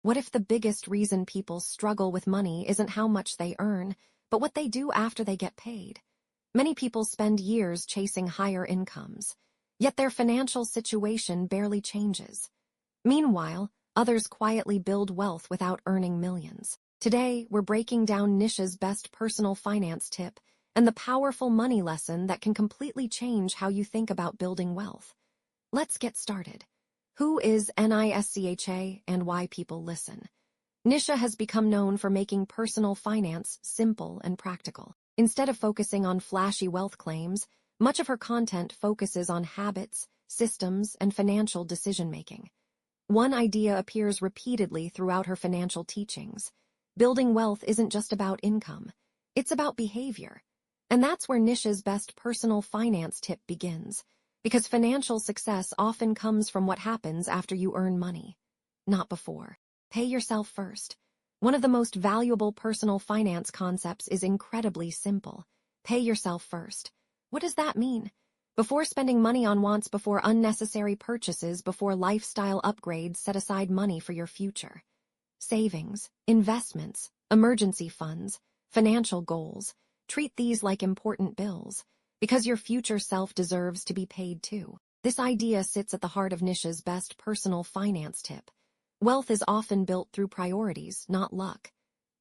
What if the biggest reason people struggle with money isn't how much they earn, but what they do after they get paid? Many people spend years chasing higher incomes, yet their financial situation barely changes. Meanwhile, others quietly build wealth without earning millions. Today, we're breaking down Nischa's best personal finance tip and the powerful money lesson that can completely change how you think about building wealth. Let's get started. Who is Nischa and why people listen? Nischa has become known for making personal finance simple and practical. Instead of focusing on flashy wealth claims, much of her content focuses on habits, systems, and financial decision-making. One idea appears repeatedly throughout her financial teachings. Building wealth isn't just about income. It's about behavior. And that's where Nischa's best personal finance tip begins, because financial success often comes from what happens after you earn money, not before. Pay yourself first. One of the most valuable personal finance concepts is incredibly simple. Pay yourself first. What does that mean? Before spending money on wants, before unnecessary purchases, before lifestyle upgrades, set aside money for your future. Savings, investments, emergency funds, financial goals. Treat these like important bills, because your future self deserves to be paid too. This idea sits at the heart of Nischa's best personal finance tip. Wealth is often built through priorities, not luck.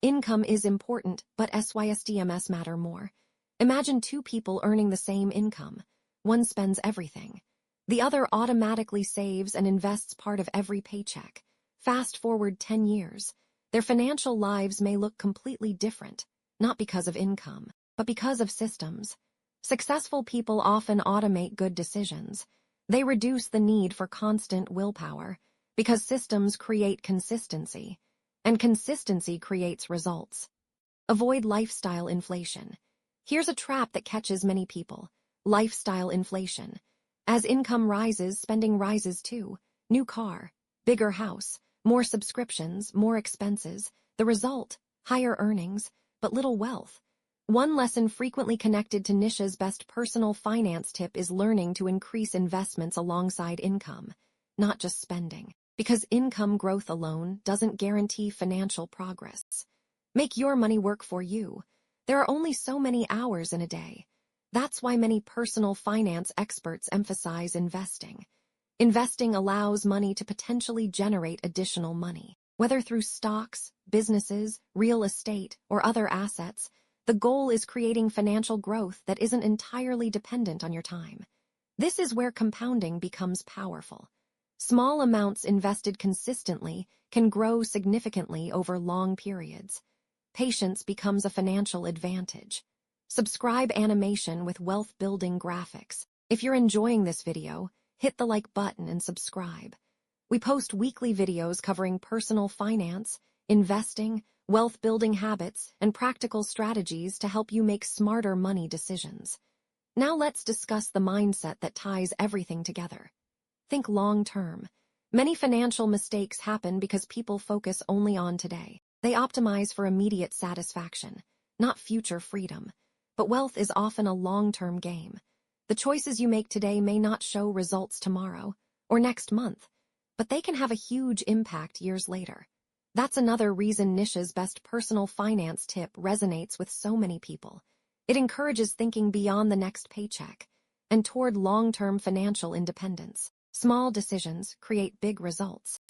Income is important, but SYSDMS matter more. Imagine two people earning the same income. One spends everything. The other automatically saves and invests part of every paycheck. Fast forward 10 years. Their financial lives may look completely different, not because of income, but because of systems. Successful people often automate good decisions. They reduce the need for constant willpower, because systems create consistency, and consistency creates results. Avoid lifestyle inflation. Here's a trap that catches many people. Lifestyle inflation. As income rises, spending rises too. New car, bigger house, more subscriptions, more expenses. The result, higher earnings, but little wealth. One lesson frequently connected to Nischa's best personal finance tip is learning to increase investments alongside income, not just spending. Because income growth alone doesn't guarantee financial progress. Make your money work for you. There are only so many hours in a day. That's why many personal finance experts emphasize investing. Investing allows money to potentially generate additional money. Whether through stocks, businesses, real estate, or other assets, the goal is creating financial growth that isn't entirely dependent on your time. This is where compounding becomes powerful. Small amounts invested consistently can grow significantly over long periods. Patience becomes a financial advantage. Subscribe animation with wealth-building graphics. If you're enjoying this video, hit the like button and subscribe. We post weekly videos covering personal finance, investing, wealth-building habits, and practical strategies to help you make smarter money decisions. Now let's discuss the mindset that ties everything together. Think long-term. Many financial mistakes happen because people focus only on today. They optimize for immediate satisfaction, not future freedom. But wealth is often a long-term game. The choices you make today may not show results tomorrow or next month, but they can have a huge impact years later. That's another reason Nischa's best personal finance tip resonates with so many people. It encourages thinking beyond the next paycheck and toward long-term financial independence. Small decisions create big results.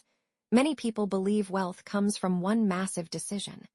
Many people believe wealth comes from one massive decision.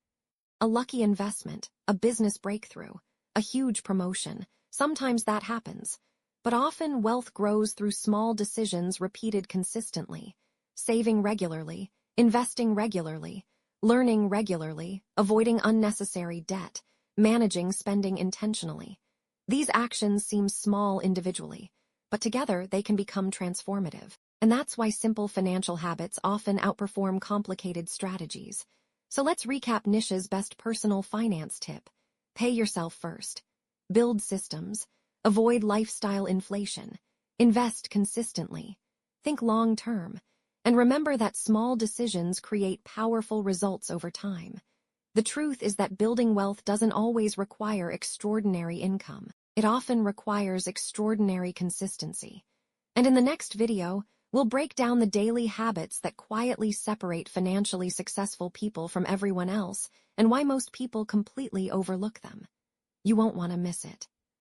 A lucky investment, a business breakthrough, a huge promotion. Sometimes that happens. But often wealth grows through small decisions repeated consistently. Saving regularly, investing regularly, learning regularly, avoiding unnecessary debt, managing spending intentionally. These actions seem small individually, but together they can become transformative. And that's why simple financial habits often outperform complicated strategies. So let's recap Nischa's best personal finance tip. Pay yourself first. Build systems. Avoid lifestyle inflation. Invest consistently. Think long-term. And remember that small decisions create powerful results over time. The truth is that building wealth doesn't always require extraordinary income. It often requires extraordinary consistency. And in the next video, we'll We'll break down the daily habits that quietly separate financially successful people from everyone else and why most people completely overlook them. You won't want to miss it.